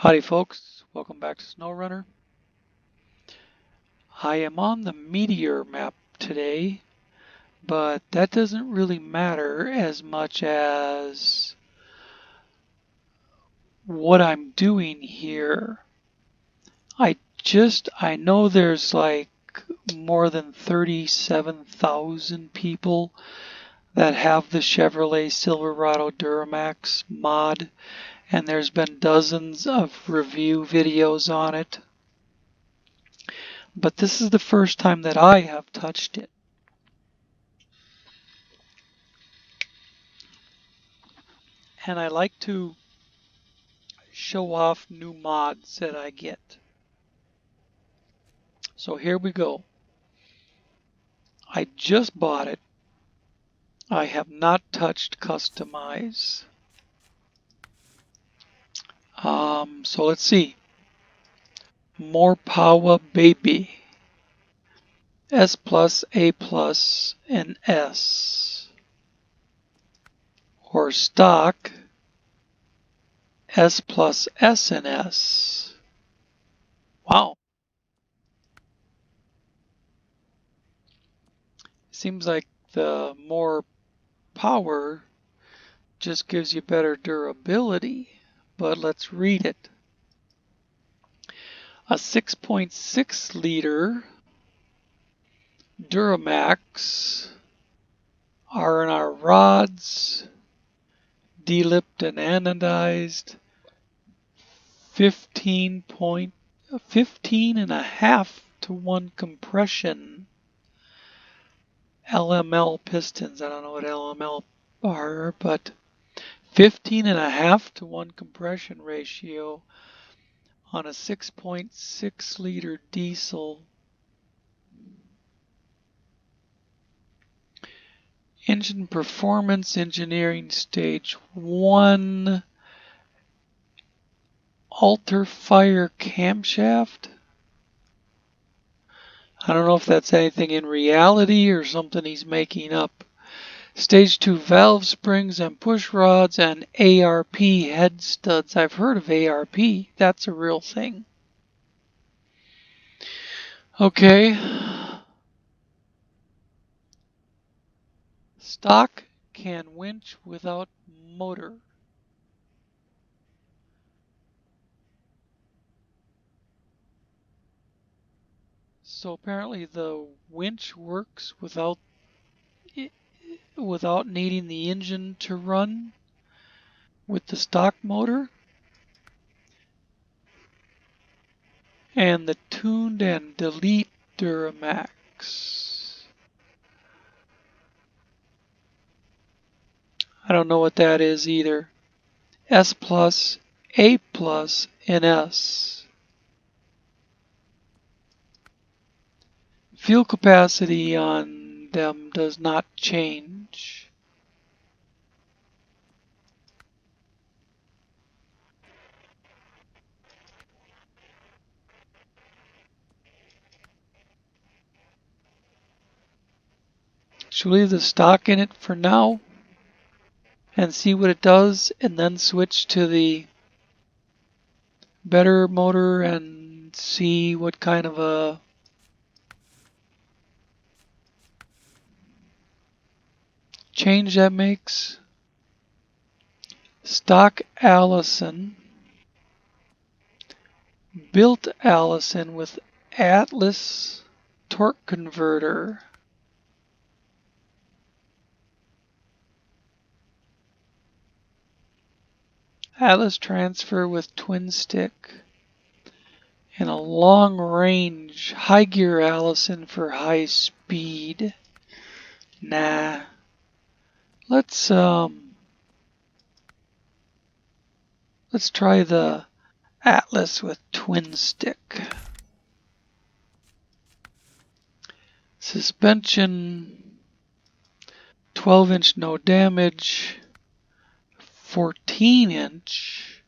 Howdy folks, welcome back to SnowRunner. I am on the meteor map today, but that doesn't really matter as much as what I'm doing here. I know there's like more than 37,000 people that have the Chevrolet Silverado Duramax mod, and there's been dozens of review videos on it. But this is the first time that I have touched it. And I like to show off new mods that I get. So here we go. I just bought it. I have not touched customize. So let's see. More power baby. S plus, A plus, and S. Or stock. S plus, S, and S. Wow. Seems like the more power just gives you better durability, but let's read it. A 6.6 liter Duramax R&R rods, delipped and anodized, 15 and a half to 1 compression. LML pistons. I don't know what LML are, but 15 and a half to 1 compression ratio on a 6.6 liter diesel. Engine performance engineering stage 1. Alter fire camshaft. I don't know if that's anything in reality or something he's making up. Stage 2 valve springs and push rods and ARP head studs. I've heard of ARP. That's a real thing. Okay. Stock can winch without motor. So apparently the winch works without needing the engine to run with the stock motor. And the tuned and delete Duramax. I don't know what that is either. S plus, A plus, and S. Fuel capacity on them does not change. Should we leave the stock in it for now and see what it does, and then switch to the better motor and see what kind of a change that makes? Stock Allison. Built Allison with Atlas torque converter. Atlas transfer with twin stick. And a long range high gear Allison for high speed. Nah. Let's try the Atlas with twin stick. Suspension 12-inch no damage, 14-inch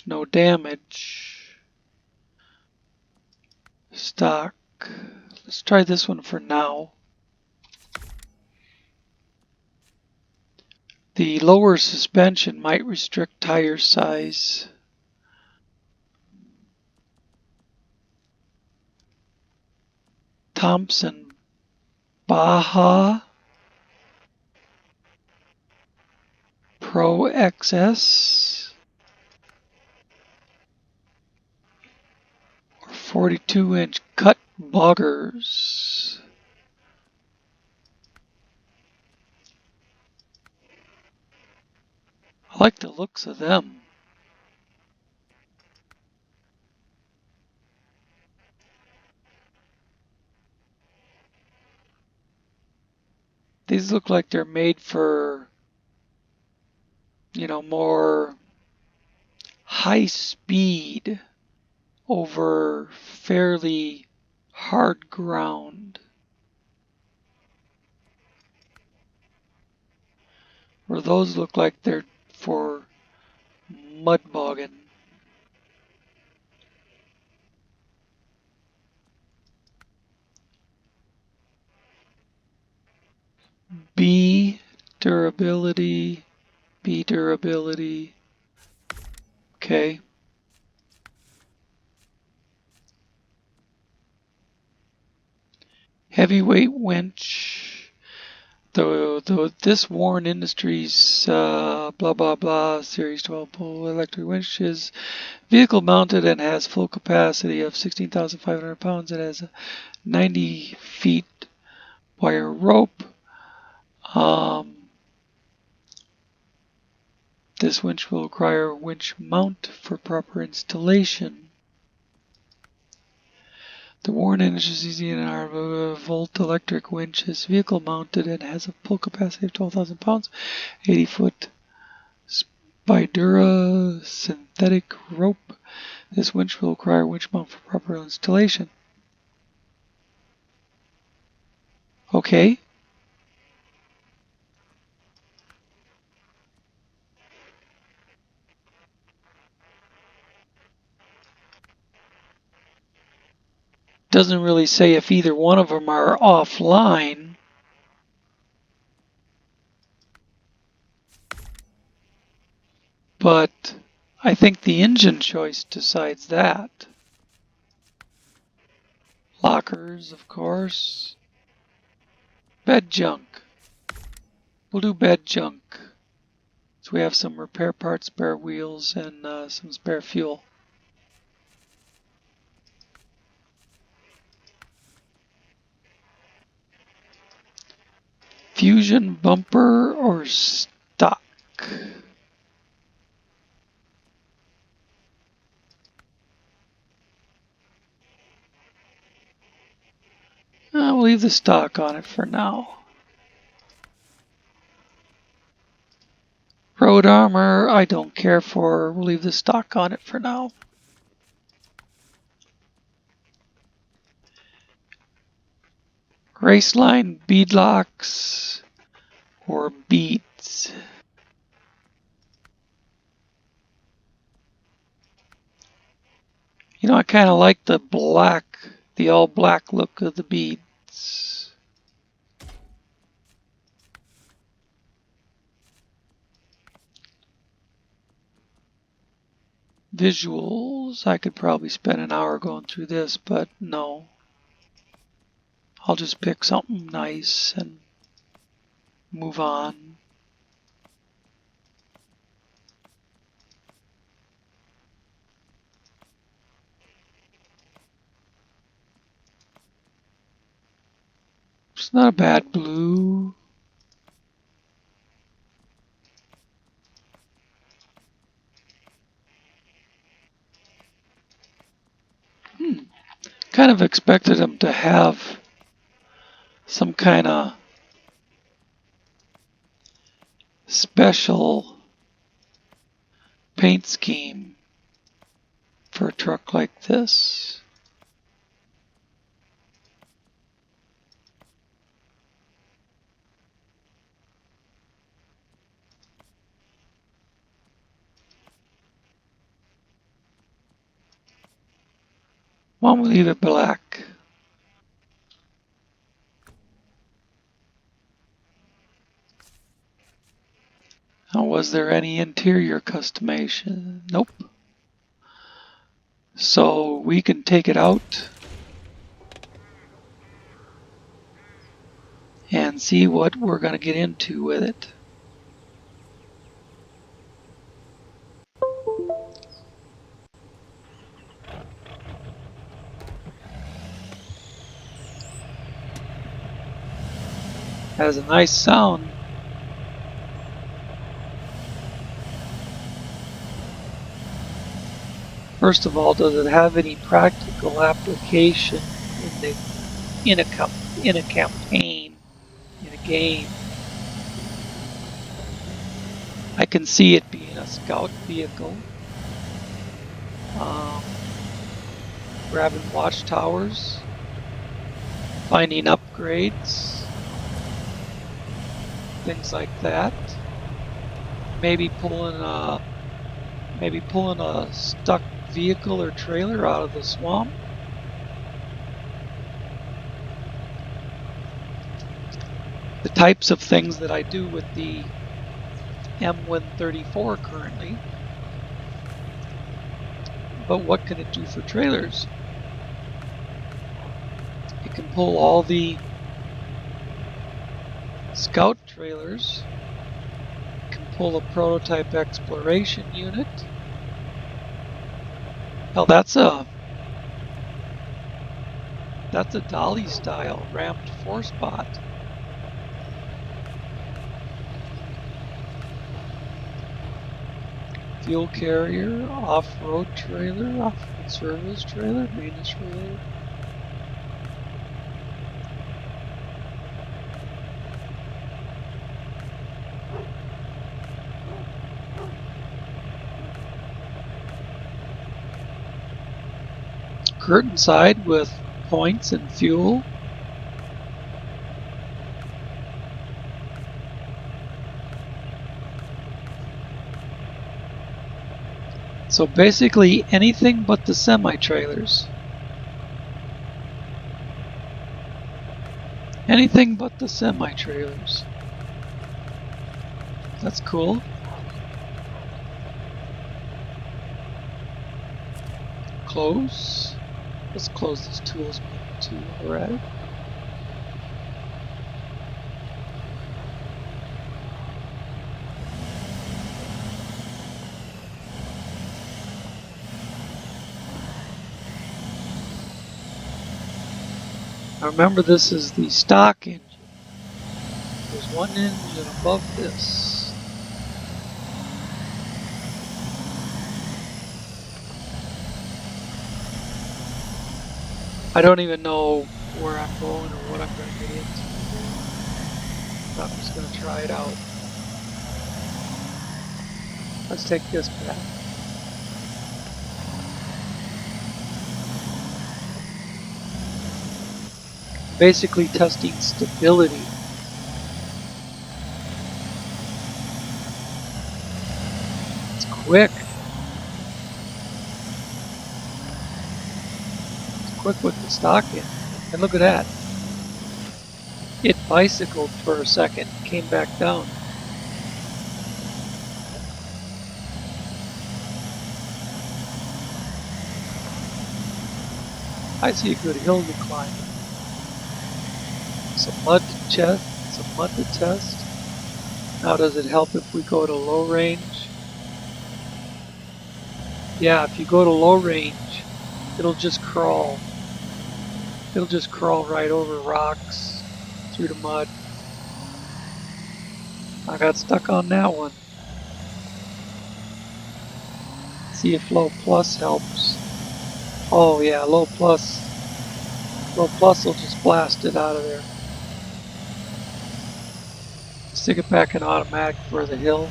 no damage. Stock. Let's try this one for now. The lower suspension might restrict tire size. Thompson Baja Pro XS or 42-inch cut boggers. I like the looks of them. These look like they're made for, more high speed over fairly hard ground. Where those look like they're for mud bogging. B durability, B durability. Okay. Heavyweight winch. This Warren Industries blah blah blah Series 12 pole electric winch is vehicle mounted and has full capacity of 16,500 pounds. It has a 90 feet wire rope. This winch will require a winch mount for proper installation. The Warren Industries EZ&R volt electric winch is vehicle mounted and has a full capacity of 12,000 pounds, 80 foot Spidura synthetic rope. This winch will require a winch mount for proper installation. Okay. Doesn't really say if either one of them are offline. But I think the engine choice decides that. Lockers, of course. Bed junk. We'll do bed junk. So we have some repair parts, spare wheels, and some spare fuel. Fusion bumper or stock? We'll leave the stock on it for now. Road armor, I don't care for. We'll leave the stock on it for now. Raceline beadlocks or beads. I kind of like the black, the all black look of the beads. Visuals, I could probably spend an hour going through this, but no. I'll just pick something nice and move on. It's not a bad blue. Kind of expected them to have some kind of special paint scheme for a truck like this. Why don't we leave it black? is there any interior customization? Nope. So we can take it out and see what we're going to get into with it. Has a nice sound. First of all, does it have any practical application in a campaign, in a game? I can see it being a scout vehicle, grabbing watchtowers, finding upgrades, things like that. Maybe pulling a stuck vehicle or trailer out of the swamp. The types of things that I do with the M134 currently. But what can it do for trailers? It can pull all the scout trailers. It can pull a prototype exploration unit. Hell, that's a dolly style ramped force bot. Fuel carrier, off-road trailer, off-road service trailer, maintenance trailer. Curtain side with points and fuel. So basically anything but the semi-trailers. Anything but the semi-trailers. That's cool. Close. Let's close this tools menu too. Alright. Now remember, this is the stock engine. There's one engine above this. I don't even know where I'm going or what I'm going to get into. I'm just going to try it out. Let's take this back. Basically testing stability. It's quick. It's quick with the stock in. And look at that. It bicycled for a second, came back down. I see a good hill to climb. Some mud to test. Now, does it help if we go to low range? Yeah, if you go to low range, it'll just crawl. It'll just crawl right over rocks, through the mud. I got stuck on that one. See if low plus helps. Oh yeah, low plus. Low plus will just blast it out of there. Stick it back in automatic for the hill.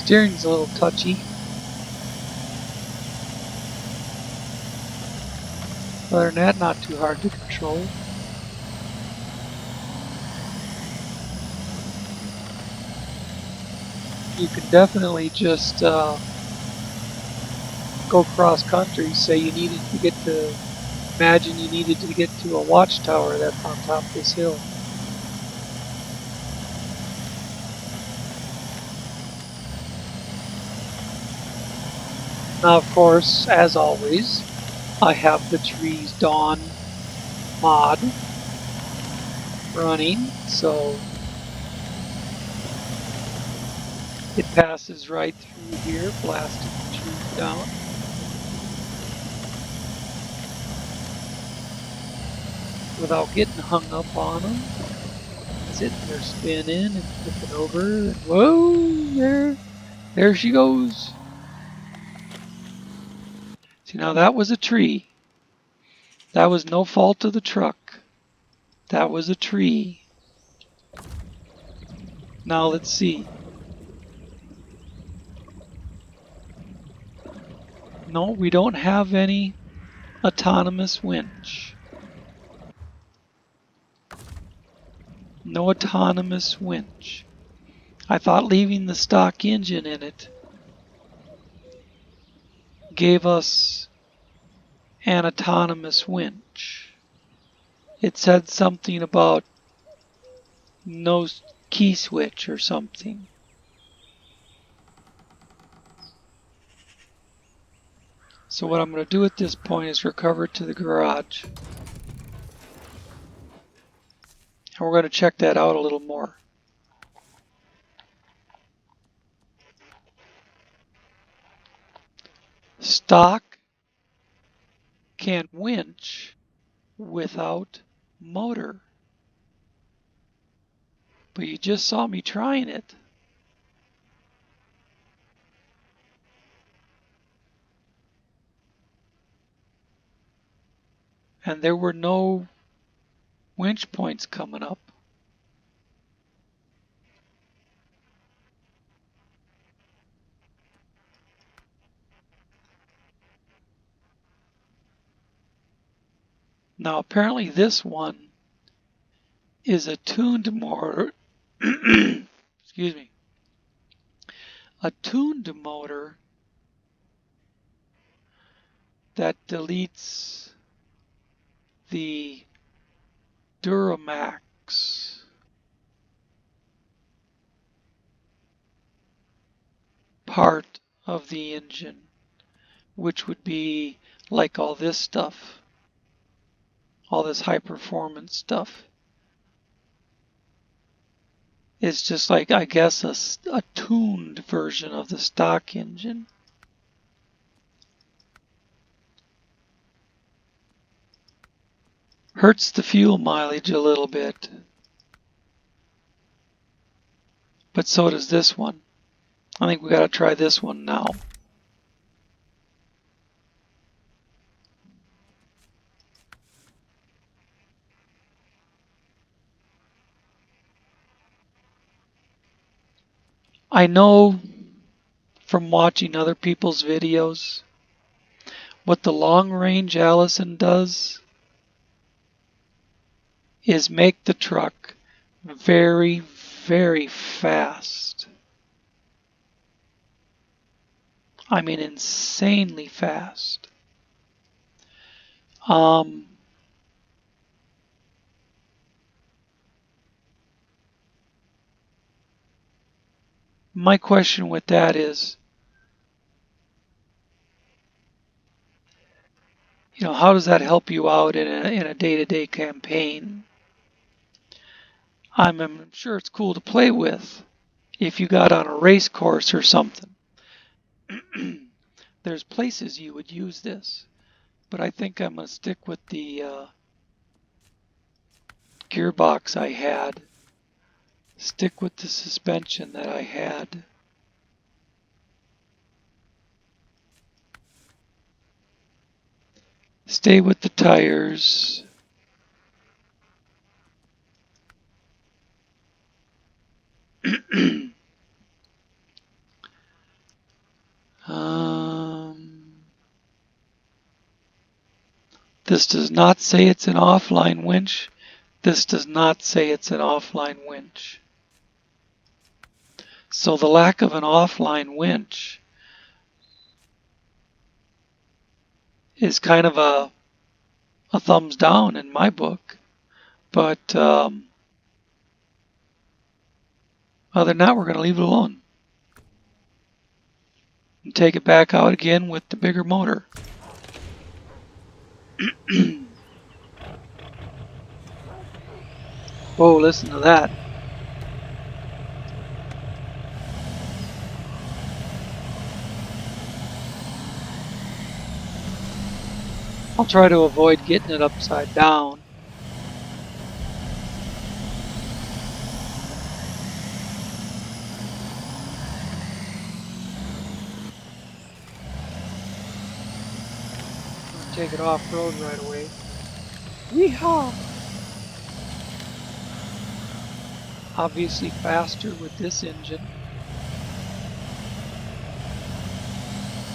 Steering's a little touchy. Other than that, not too hard to control. You can definitely just go cross country. Say you needed to get to, imagine you needed to get to a watchtower that's on top of this hill. Now, of course, as always, I have the Trees Dawn mod running, so it passes right through here, blasting the trees down. Without getting hung up on them. Sitting there spinning and flipping over. And whoa, there she goes. See, now that was a tree. That was no fault of the truck. That was a tree. Now let's see. No, we don't have any autonomous winch. No autonomous winch. I thought leaving the stock engine in it gave us an autonomous winch. It said something about no key switch or something. So what I'm going to do at this point is recover to the garage. And we're going to check that out a little more. Stock can winch without motor. But you just saw me trying it. And there were no winch points coming up. Now apparently this one is a tuned motor. Excuse me. A tuned motor that deletes the Duramax part of the engine, which would be like all this stuff, all this high performance stuff. It's just like, I guess, a tuned version of the stock engine. Hurts the fuel mileage a little bit, but so does this one. I think we got to try this one now. I know from watching other people's videos what the long range Allison does is make the truck very, very fast. I mean, insanely fast. My question with that is, how does that help you out in a day-to-day campaign? I'm sure it's cool to play with if you got on a race course or something. There's places you would use this, but I think I'm going to stick with the gearbox I had, stick with the suspension that I had. Stay with the tires. This does not say it's an offline winch. This does not say it's an offline winch. So the lack of an offline winch is kind of a thumbs down in my book. But other than that, we're going to leave it alone. And take it back out again with the bigger motor. Whoa, listen to that. I'll try to avoid getting it upside down. Take it off-road right away. Yeehaw! Obviously faster with this engine.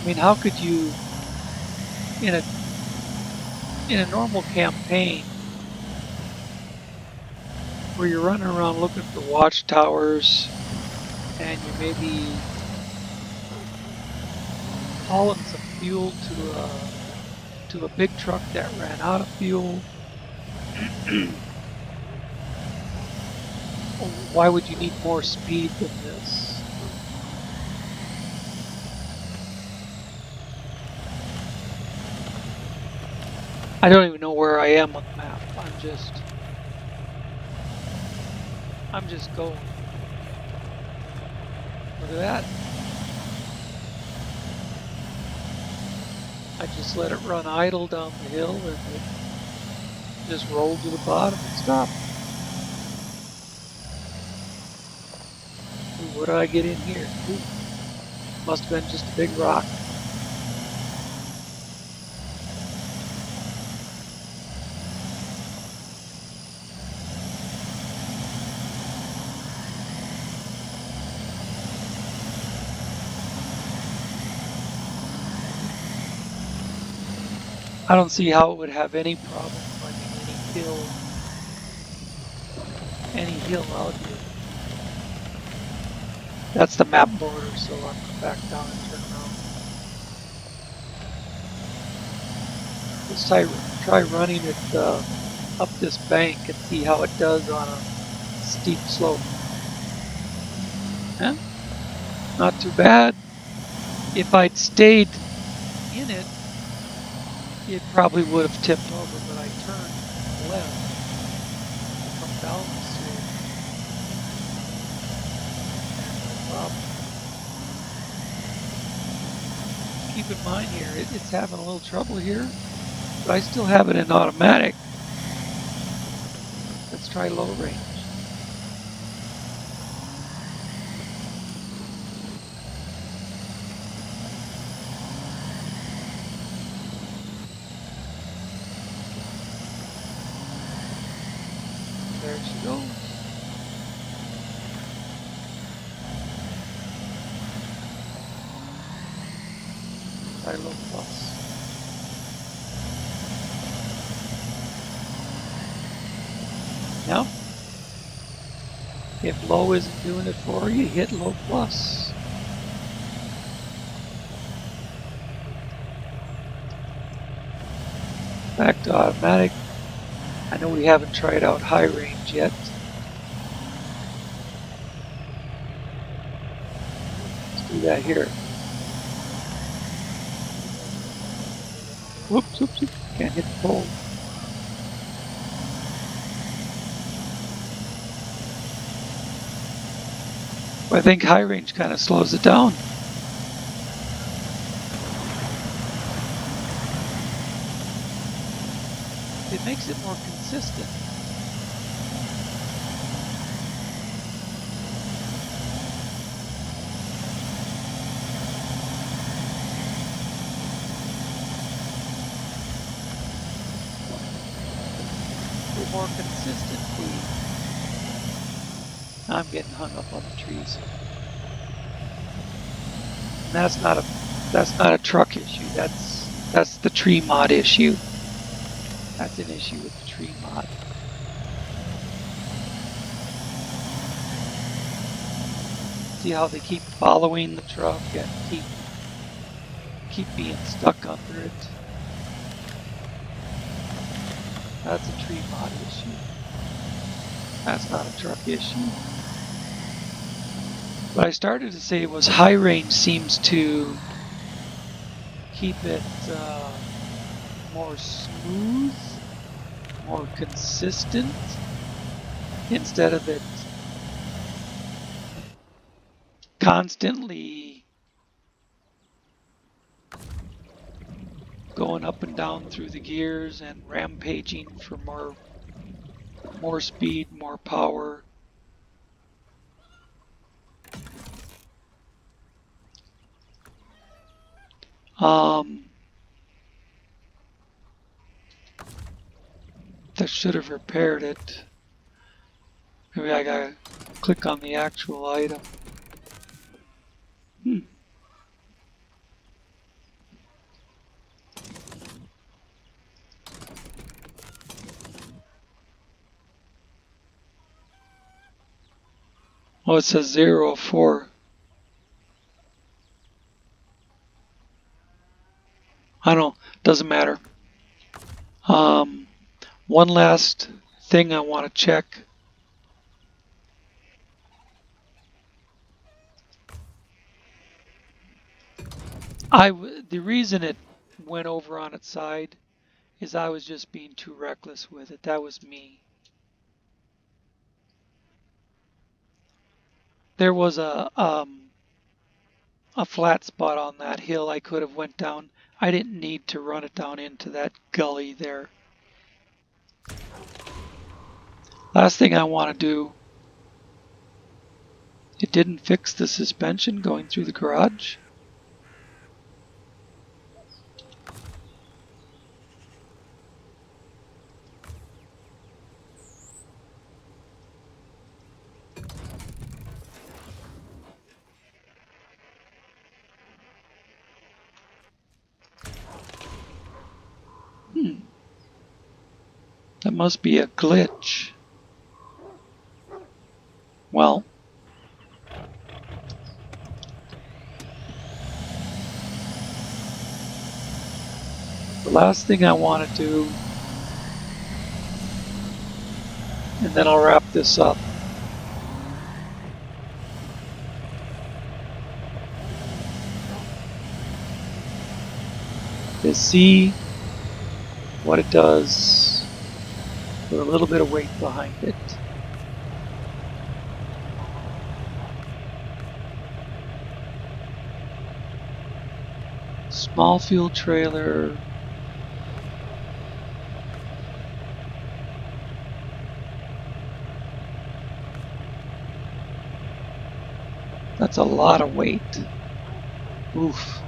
I mean, how could you, in a normal campaign, where you're running around looking for watchtowers, and you may be hauling some fuel to a big truck that ran out of fuel. Why would you need more speed than this? I don't even know where I am on the map. I'm just going. Look at that. I just let it run idle down the hill and it just rolled to the bottom and stopped. Ooh, what did I get in here? Ooh, must have been just a big rock. I don't see how it would have any problem finding any hill out here. That's the map border, so I'm going to back down and turn around. Let's try running it up this bank and see how it does on a steep slope. Huh? Not too bad. If I'd stayed in it, it probably would have tipped over, but I turned left to come down the slope. No problem. Keep in mind here, it's having a little trouble here, but I still have it in automatic. Let's try low range. There she goes. Try low plus. Now, if low isn't doing it for you, hit low plus. Back to automatic. I know we haven't tried out high range yet. Let's do that here. Whoops, whoops, whoops. Can't hit the pole. I think high range kind of slows it down. It makes it more consistent. We're more consistent feed. I'm getting hung up on the trees. And that's not a truck issue. That's the tree mod issue. That's an issue with the tree mod. See how they keep following the truck and keep being stuck under it. That's a tree mod issue. That's not a truck issue. What I started to say was high range seems to keep it more smooth, more consistent, instead of it constantly going up and down through the gears and rampaging for more speed, more power. That should have repaired it. Maybe I gotta click on the actual item. Oh, it says 0 of 4. I don't know, doesn't matter. One last thing I want to check. The reason it went over on its side is I was just being too reckless with it. That was me. There was a flat spot on that hill I could have went down. I didn't need to run it down into that gully there. Last thing I want to do, it didn't fix the suspension going through the garage. That must be a glitch. Well, the last thing I want to do, and then I'll wrap this up, is see what it does with a little bit of weight behind it. Small fuel trailer. That's a lot of weight. Oof.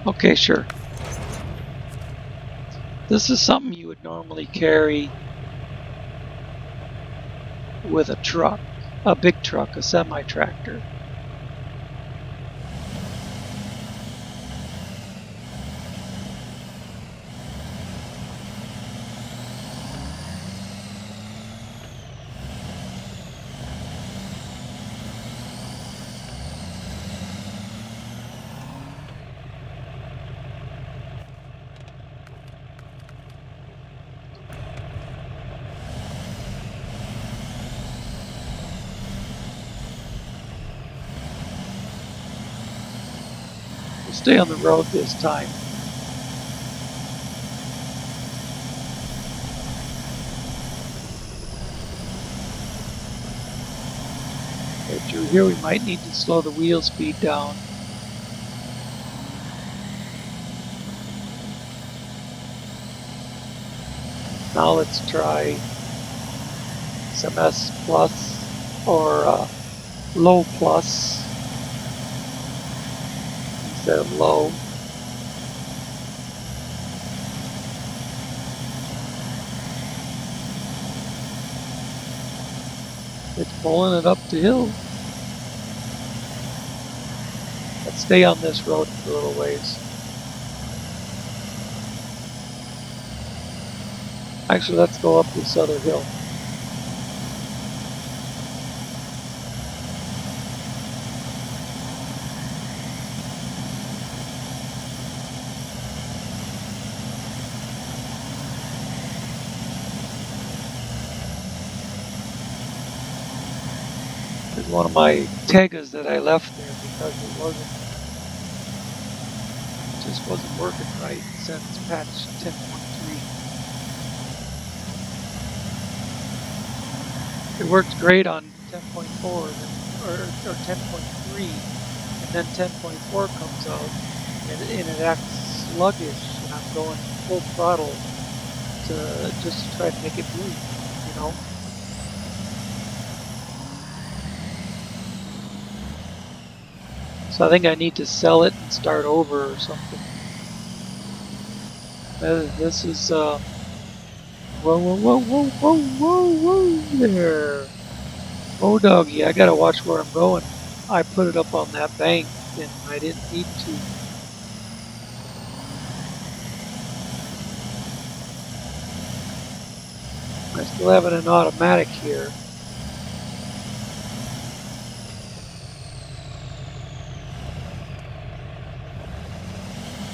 Okay, sure. This is something you would normally carry with a truck, a big truck, a semi-tractor. We'll stay on the road this time. Okay, through here we might need to slow the wheel speed down. Now let's try some S plus or low plus instead of low. It's pulling it up the hill. Let's stay on this road for a little ways. Actually, let's go up this other hill. one of my Tegas that I left there because it just wasn't working right since patch 10.3. It worked great on 10.4 or 10.3, and then 10.4 comes out and it acts sluggish, and I'm going full throttle to just to try to make it move, you know. So I think I need to sell it and start over or something. This is whoa, whoa, whoa, whoa, whoa, whoa, whoa there. Oh, doggy, I gotta watch where I'm going. I put it up on that bank and I didn't need to. I still have it in automatic here.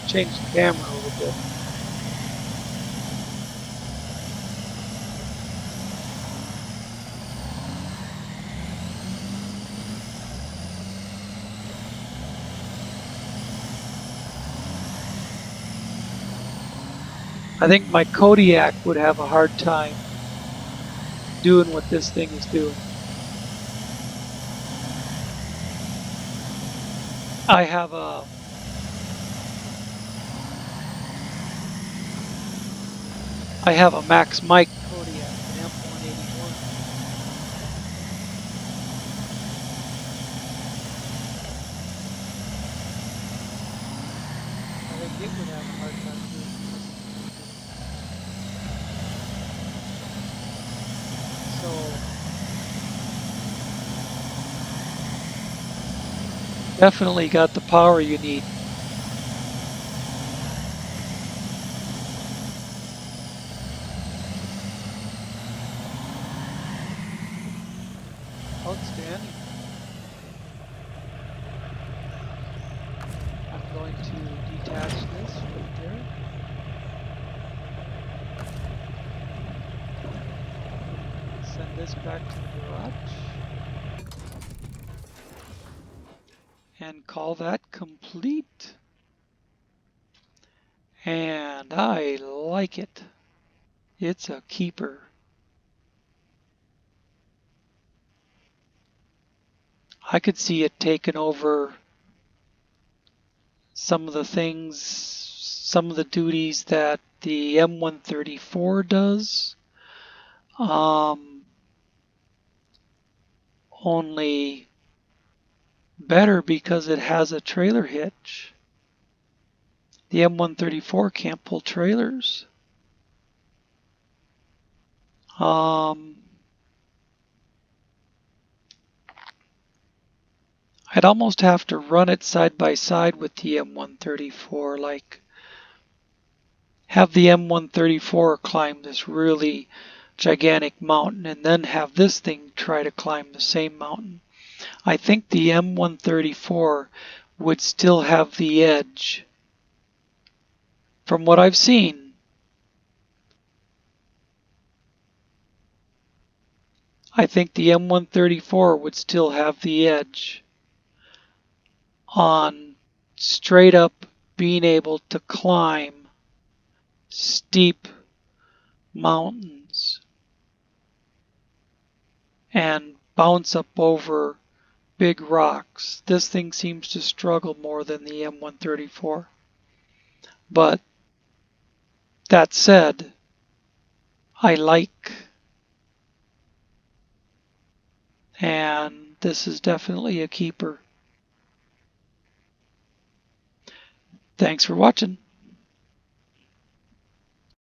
Change the camera a little bit. I think my Kodiak would have a hard time doing what this thing is doing. I have a Max Mic Kodiak, an M181. I think it would have a hard time doing this. So definitely got the power you need. Outstanding. I'm going to detach this right there. Send this back to the garage. And call that complete. And I like it. It's a keeper. I could see it taking over some of the things, some of the duties that the M134 does. Only better because it has a trailer hitch. The M134 can't pull trailers. I'd almost have to run it side by side with the M134, like have the M134 climb this really gigantic mountain and then have this thing try to climb the same mountain. I think the M134 would still have the edge. From what I've seen, I think the M134 would still have the edge on straight up being able to climb steep mountains and bounce up over big rocks. This thing seems to struggle more than the M134. But that said, I like, and this is definitely a keeper. Thanks for watching.